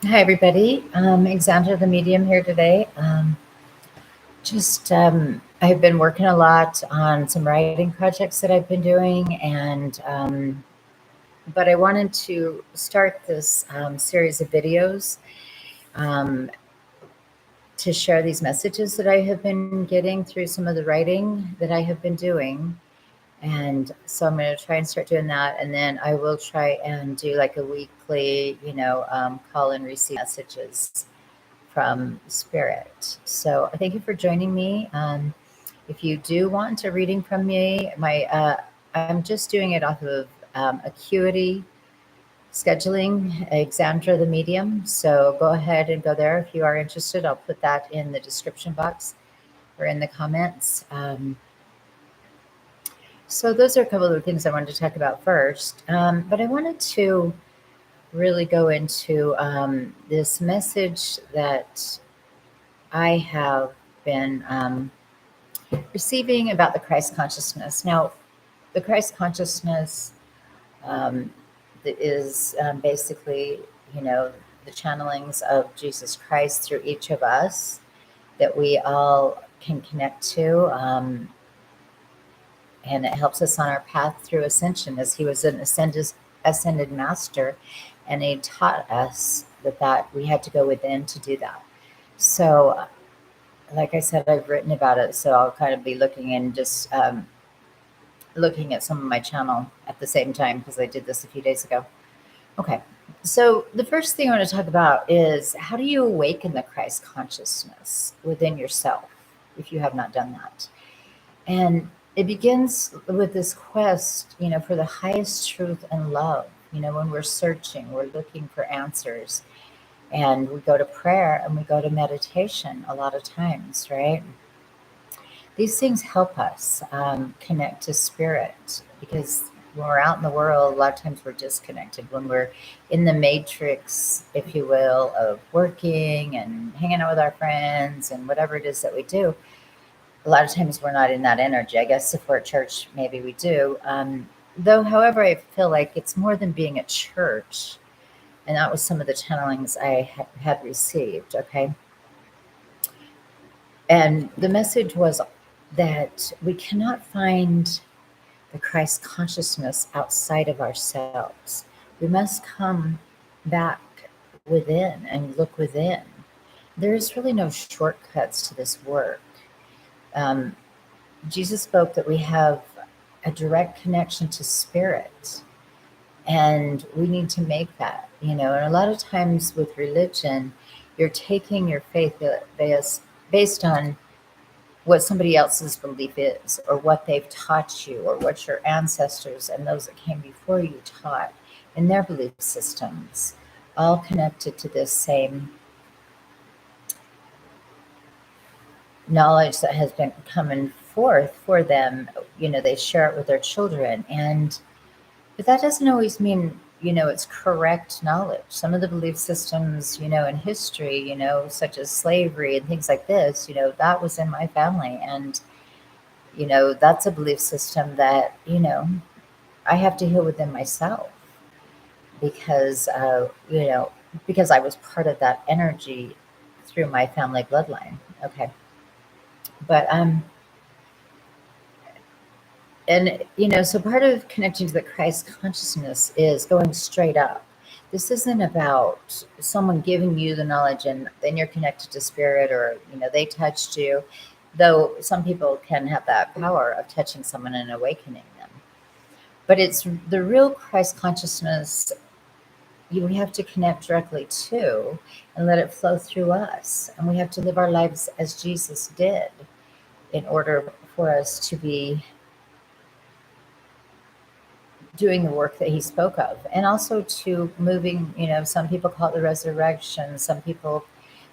Hi, everybody. Alexandra the Medium here today. I've been working a lot on some writing projects that I've been doing, but I wanted to start this series of videos um, to share these messages that I have been getting through some of the writing that I have been doing. And so I'm going to try and start doing that. And then I will try and do like a weekly, call and receive messages from Spirit. So thank you for joining me. If you do want a reading from me, I'm just doing it off of Acuity Scheduling, Alexandra the Medium. So go ahead and go there if you are interested. I'll put that in the description box or in the comments. So those are a couple of the things I wanted to talk about first. But I wanted to really go into this message that I have been receiving about the Christ consciousness. Now, the Christ consciousness um, is basically, you know, the channelings of Jesus Christ through each of us that we all can connect to. And it helps us on our path through ascension, as he was an ascended master, and he taught us that we had to go within to do that. So, like I said, I've written about it, so I'll kind of be looking and just looking at some of my channel at the same time because I did this a few days ago. Okay, so the first thing I want to talk about is how do you awaken the Christ consciousness within yourself if you have not done that? And it begins with this quest, for the highest truth and love. When we're searching, we're looking for answers, and we go to prayer and we go to meditation a lot of times, right? These things help us connect to spirit because when we're out in the world, a lot of times we're disconnected. When we're in the matrix, if you will, of working and hanging out with our friends and whatever it is that we do, a lot of times we're not in that energy. I guess if we're at church, maybe we do. Though, however, I feel like it's more than being at church. And that was some of the channelings I had received. Okay. And the message was that we cannot find the Christ consciousness outside of ourselves. We must come back within and look within. There's really no shortcuts to this work. Um, Jesus spoke that we have a direct connection to spirit, and we need to make that. And a lot of times with religion, you're taking your faith based on what somebody else's belief is, or what they've taught you, or what your ancestors and those that came before you taught in their belief systems, all connected to this same knowledge that has been coming forth for them. They share it with their children, but that doesn't always mean it's correct knowledge. Some of the belief systems, in history, such as slavery and things like this, that was in my family, and that's a belief system that I have to heal within myself because because I was part of that energy through my family bloodline. Okay. But and so part of connecting to the Christ consciousness is going straight up. This isn't about someone giving you the knowledge and then you're connected to spirit, or they touched you, though some people can have that power of touching someone and awakening them. But it's the real Christ consciousness you we have to connect directly to and let it flow through us. And we have to live our lives as Jesus did in order for us to be doing the work that he spoke of, and also to moving. Some people call it the resurrection, some people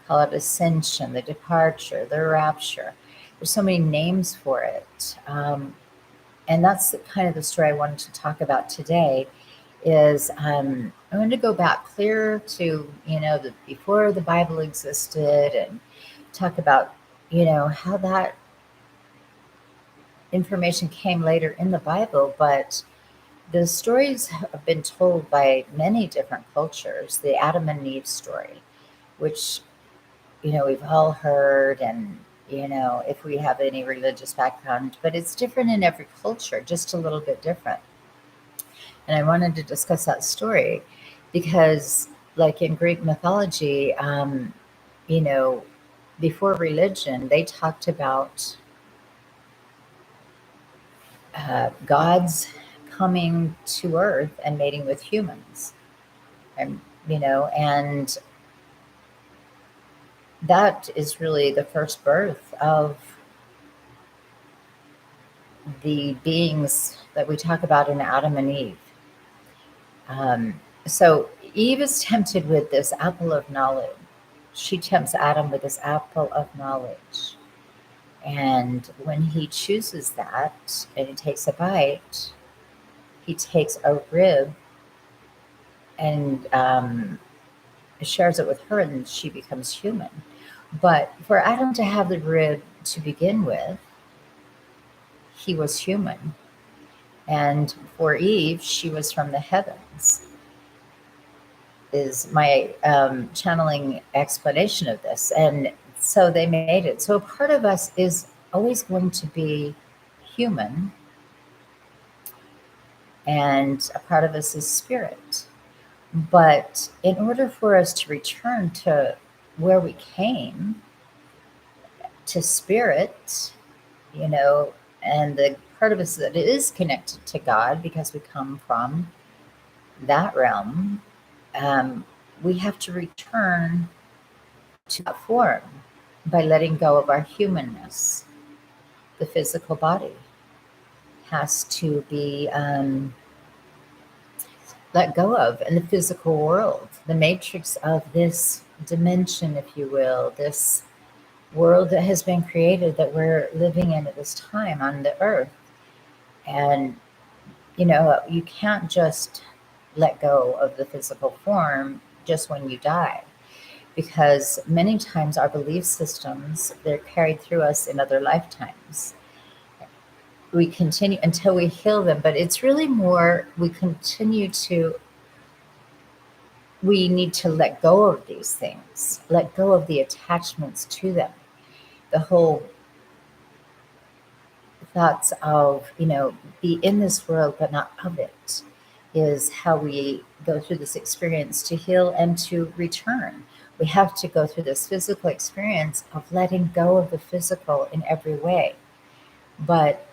call it ascension, the departure, the rapture. There's so many names for it. And that's kind of the story I wanted to talk about today. Is I wanted to go back clear to before the Bible existed, and talk about how that information came later in the Bible, but The stories have been told by many different cultures. The Adam and Eve story, which, we've all heard, and, if we have any religious background, but it's different in every culture, just a little bit different. And I wanted to discuss that story because, like in Greek mythology, you know, before religion, they talked about gods coming to Earth and mating with humans, and that is really the first birth of the beings that we talk about in Adam and Eve. So Eve is tempted with this apple of knowledge. She tempts Adam with this apple of knowledge. And when he chooses that and he takes a bite, he takes a rib and shares it with her, and she becomes human. But for Adam to have the rib to begin with, he was human. And for Eve, she was from the heavens, is my channeling explanation of this. And so they made it. So a part of us is always going to be human, and a part of us is spirit. But in order for us to return to where we came, to spirit, and the part of us that is connected to God because we come from that realm, we have to return to that form by letting go of our humanness. The physical body has to be let go of, in the physical world, the matrix of this dimension, if you will, this world that has been created that we're living in at this time on the earth. And you can't just let go of the physical form just when you die, because many times our belief systems, they're carried through us in other lifetimes. We continue until we heal them, but it's really more we need to let go of these things, let go of the attachments to them. The whole thoughts of, be in this world but not of it, is how we go through this experience to heal and to return. We have to go through this physical experience of letting go of the physical in every way. But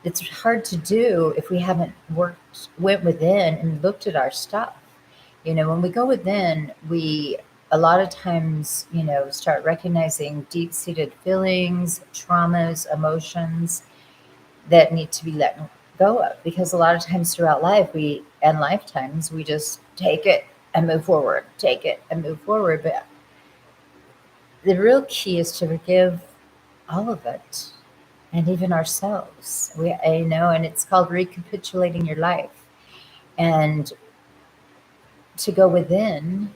it's hard to do if we haven't went within and looked at our stuff. When we go within, we a lot of times, start recognizing deep-seated feelings, traumas, emotions that need to be let go of. Because a lot of times throughout life, and lifetimes, we just take it and move forward, take it and move forward. But the real key is to forgive all of it, and even ourselves. And it's called recapitulating your life, and to go within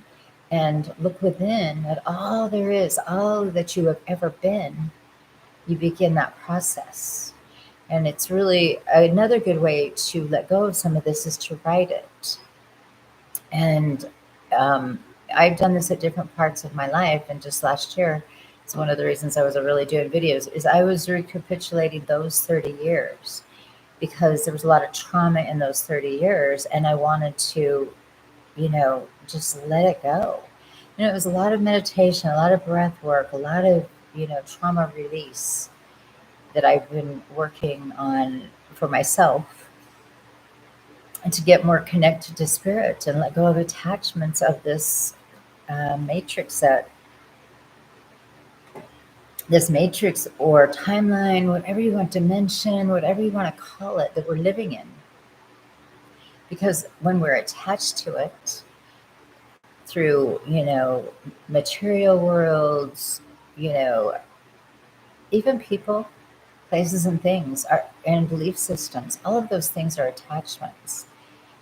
and look within at all there is, all that you have ever been. You begin that process. And it's really another good way to let go of some of this is to write it. And I've done this at different parts of my life. And just last year, it's one of the reasons I was really doing videos, is I was recapitulating those 30 years because there was a lot of trauma in those 30 years. And I wanted to, just let it go. It was a lot of meditation, a lot of breath work, a lot of, trauma release that I've been working on for myself, and to get more connected to spirit and let go of attachments of this matrix or timeline, whatever you want, dimension, whatever you want to call it, that we're living in. Because when we're attached to it through, material worlds, even people, places and things and belief systems, all of those things are attachments.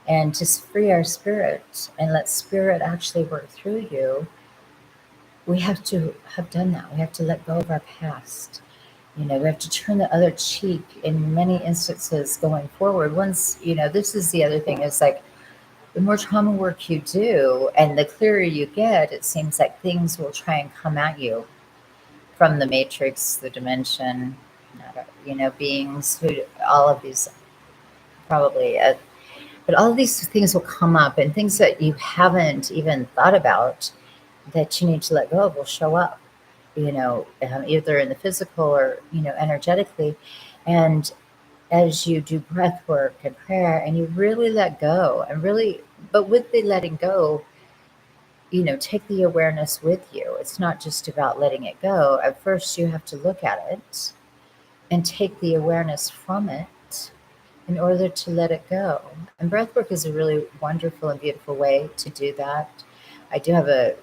And to free our spirit and let spirit actually work through you, we have to have done that. We have to let go of our past. We have to turn the other cheek in many instances going forward. Once, this is the other thing, is like the more trauma work you do and the clearer you get, it seems like things will try and come at you from the matrix, the dimension, beings who, all of these probably, but all of these things will come up, and things that you haven't even thought about that you need to let go of will show up, either in the physical or, energetically. And as you do breath work and prayer and you really let go and really, but with the letting go, take the awareness with you. It's not just about letting it go. At first, you have to look at it and take the awareness from it in order to let it go. And breathwork is a really wonderful and beautiful way to do that. I do have a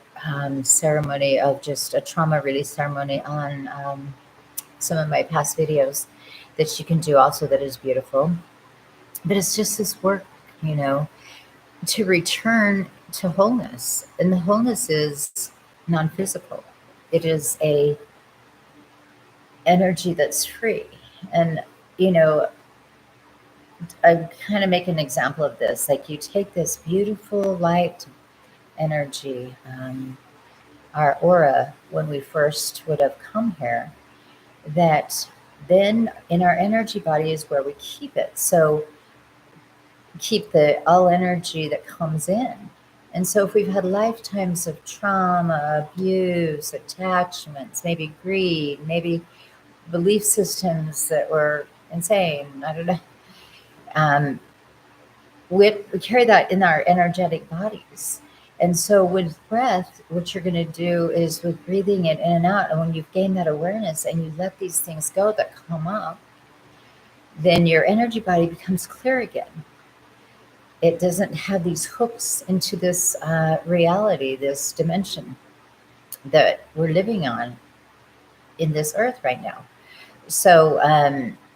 ceremony of just a trauma release ceremony on some of my past videos that you can do also, that is beautiful. But it's just this work, to return to wholeness. And the wholeness is non-physical. It is a energy that's free. And, I kind of make an example of this. Like, you take this beautiful light energy, our aura, when we first would have come here, that then in our energy body is where we keep it. So keep the all energy that comes in. And so if we've had lifetimes of trauma, abuse, attachments, maybe greed, maybe belief systems that were insane, I don't know, we carry that in our energetic bodies. And so with breath, what you're going to do is, with breathing it in and out, and when you've gained that awareness and you let these things go that come up, then your energy body becomes clear again. It doesn't have these hooks into this reality, this dimension that we're living on in this earth right now. So,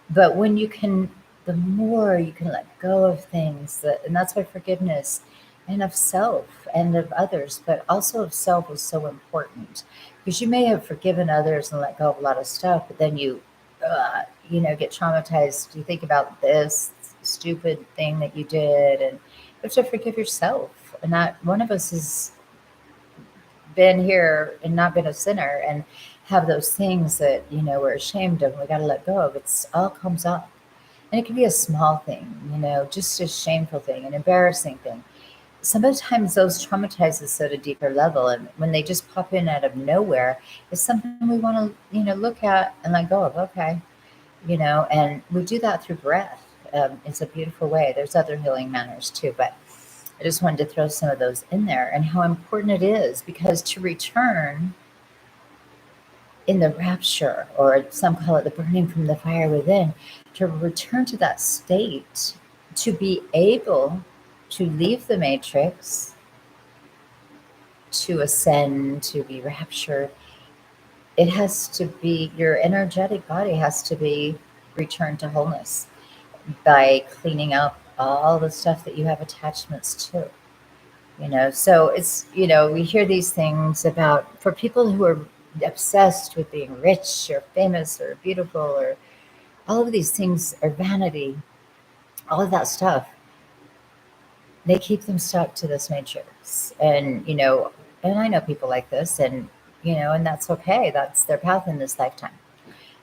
but when you can, the more you can let go of things, and that's why forgiveness and of self and of others, but also of self, is so important. Because you may have forgiven others and let go of a lot of stuff, but then you get traumatized. You think about this stupid thing that you did, and you have to forgive yourself. And not one of us has been here and not been a sinner and have those things that we're ashamed of and we got to let go of. It's all comes up, and it can be a small thing, just a shameful thing, an embarrassing thing. Sometimes those traumatize us at a deeper level, and when they just pop in out of nowhere, it's something we want to look at and let go of. Okay, and we do that through breath. It's a beautiful way. There's other healing manners too, but I just wanted to throw some of those in there, and how important it is, because to return in the rapture, or some call it the burning from the fire within, to return to that state, to be able to leave the matrix, to ascend, to be raptured, it has to be, your energetic body has to be returned to wholeness by cleaning up all the stuff that you have attachments to. So it's, we hear these things about, for people who are obsessed with being rich or famous or beautiful, or all of these things, or vanity, all of that stuff, they keep them stuck to this matrix. And and I know people like this, and and that's okay. That's their path in this lifetime,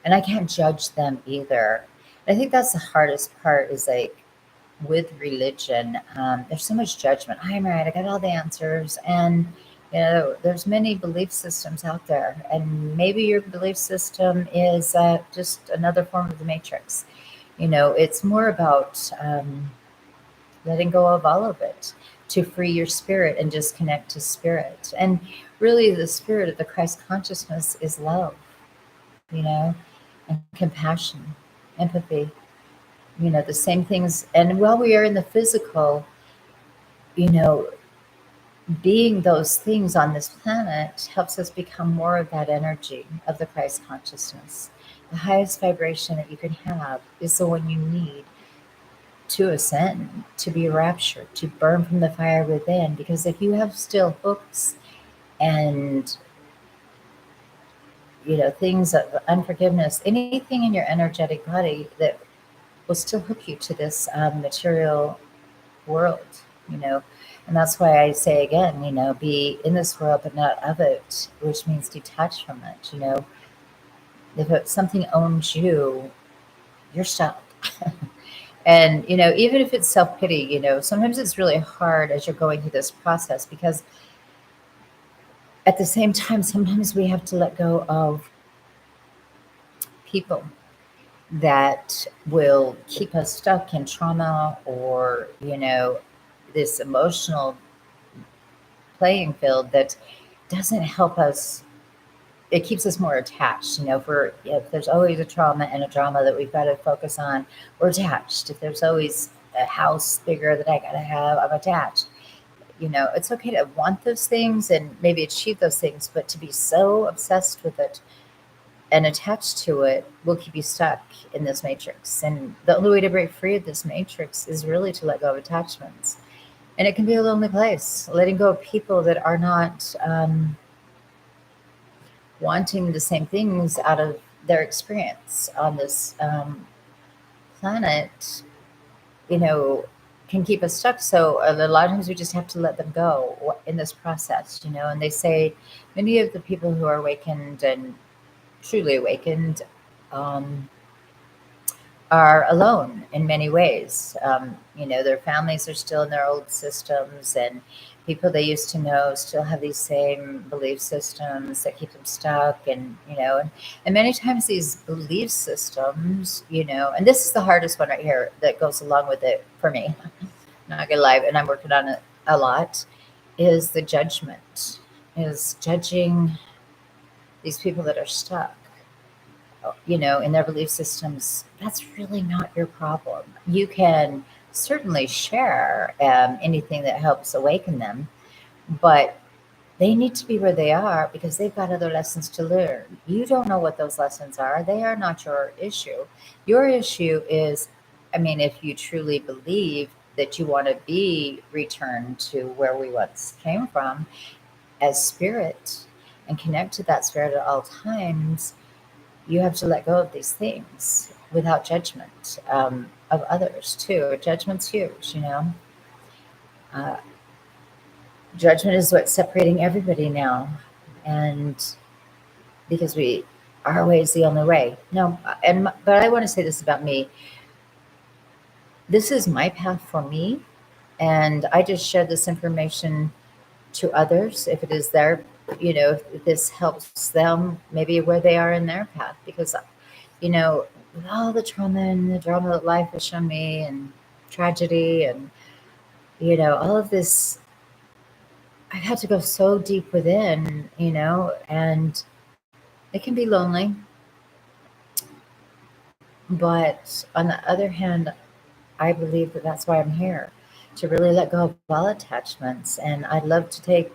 and I can't judge them either. I think that's the hardest part, is like, with religion, there's so much judgment. I'm right, I got all the answers. And there's many belief systems out there, and maybe your belief system is just another form of the matrix. It's more about letting go of all of it, to free your spirit and just connect to spirit. And really, the spirit of the Christ consciousness is love, and compassion, empathy, the same things. And while we are in the physical, being those things on this planet helps us become more of that energy of the Christ consciousness. The highest vibration that you can have is the one you need to ascend, to be raptured, to burn from the fire within. Because if you have still hooks and things of unforgiveness, anything in your energetic body that will still hook you to this material world, you know. And that's why I say again, be in this world but not of it, which means detach from it. If something owns you, you're stuck. And even if it's self-pity, sometimes it's really hard as you're going through this process, because at the same time, sometimes we have to let go of people that will keep us stuck in trauma, or this emotional playing field that doesn't help us. It keeps us more attached. If there's always a trauma and a drama that we've got to focus on, we're attached. If there's always a house bigger that I got to have, I'm attached. It's okay to want those things and maybe achieve those things, but to be so obsessed with it and attached to it will keep you stuck in this matrix. And the only way to break free of this matrix is really to let go of attachments. And it can be a lonely place, letting go of people that are not wanting the same things out of their experience on this planet, can keep us stuck. So a lot of times we just have to let them go in this process, and they say many of the people who are awakened and truly awakened are alone in many ways. Their families are still in their old systems, and people they used to know still have these same belief systems that keep them stuck. And many times these belief systems, and this is the hardest one right here that goes along with it for me, not gonna lie, and I'm working on it a lot, is the judgment, is judging these people that are stuck in their belief systems. That's really not your problem. You can certainly share anything that helps awaken them, but they need to be where they are because they've got other lessons to learn. You don't know what those lessons are. They are not your issue. Your issue is, if you truly believe that you want to be returned to where we once came from as spirit and connect to that spirit at all times, you have to let go of these things without judgment of others too. Judgment's huge. Uh, Judgment is what's separating everybody now, and because our way is the only way. No, but I want to say this about me. This is my path for me, and I just share this information to others if it is their, if this helps them maybe where they are in their path, because with all the trauma and the drama that life has shown me, and tragedy, and all of this, I've had to go so deep within, and it can be lonely. But on the other hand, I believe that that's why I'm here, to really let go of all attachments. And I'd love to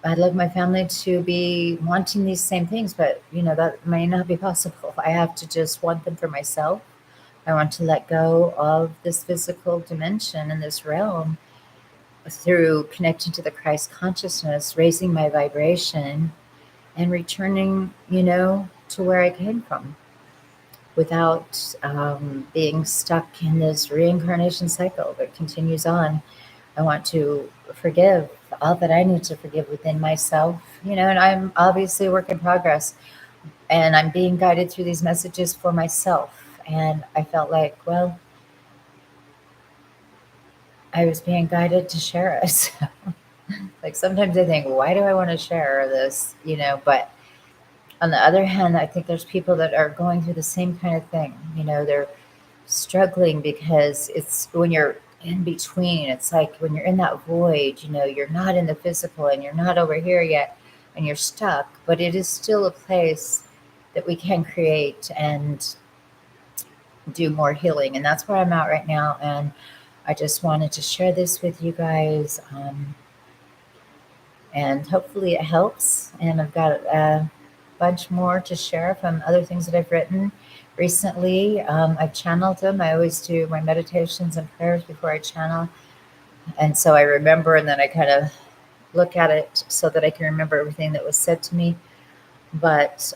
I'd love my family to be wanting these same things, but that may not be possible. I have to just want them for myself. I want to let go of this physical dimension and this realm through connecting to the Christ consciousness, raising my vibration, and returning, to where I came from, without being stuck in this reincarnation cycle that continues on. I want to forgive all that I need to forgive within myself, and I'm obviously a work in progress, and I'm being guided through these messages for myself. And I felt like, well, I was being guided to share it. Like sometimes I think, why do I want to share this? But on the other hand, I think there's people that are going through the same kind of thing. They're struggling because it's when you're in between, it's like when you're in that void, you're not in the physical and you're not over here yet and you're stuck, but it is still a place that we can create and do more healing. And that's where I'm at right now. And I just wanted to share this with you guys. And hopefully it helps. And I've got a bunch more to share from other things that I've written recently. I've channeled them. I always do my meditations and prayers before I channel. And so I remember, and then I kind of look at it so that I can remember everything that was said to me. But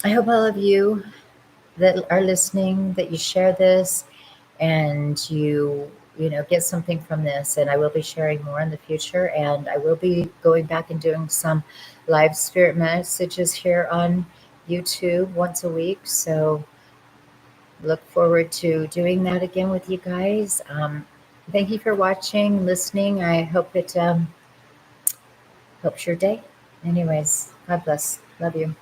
I hope all of you that are listening, that you share this and you know, get something from this. And I will be sharing more in the future, and I will be going back and doing some live spirit messages here on YouTube once a week. So look forward to doing that again with you guys. Thank you for watching, listening. I hope it helps your day. Anyways, God bless. Love you.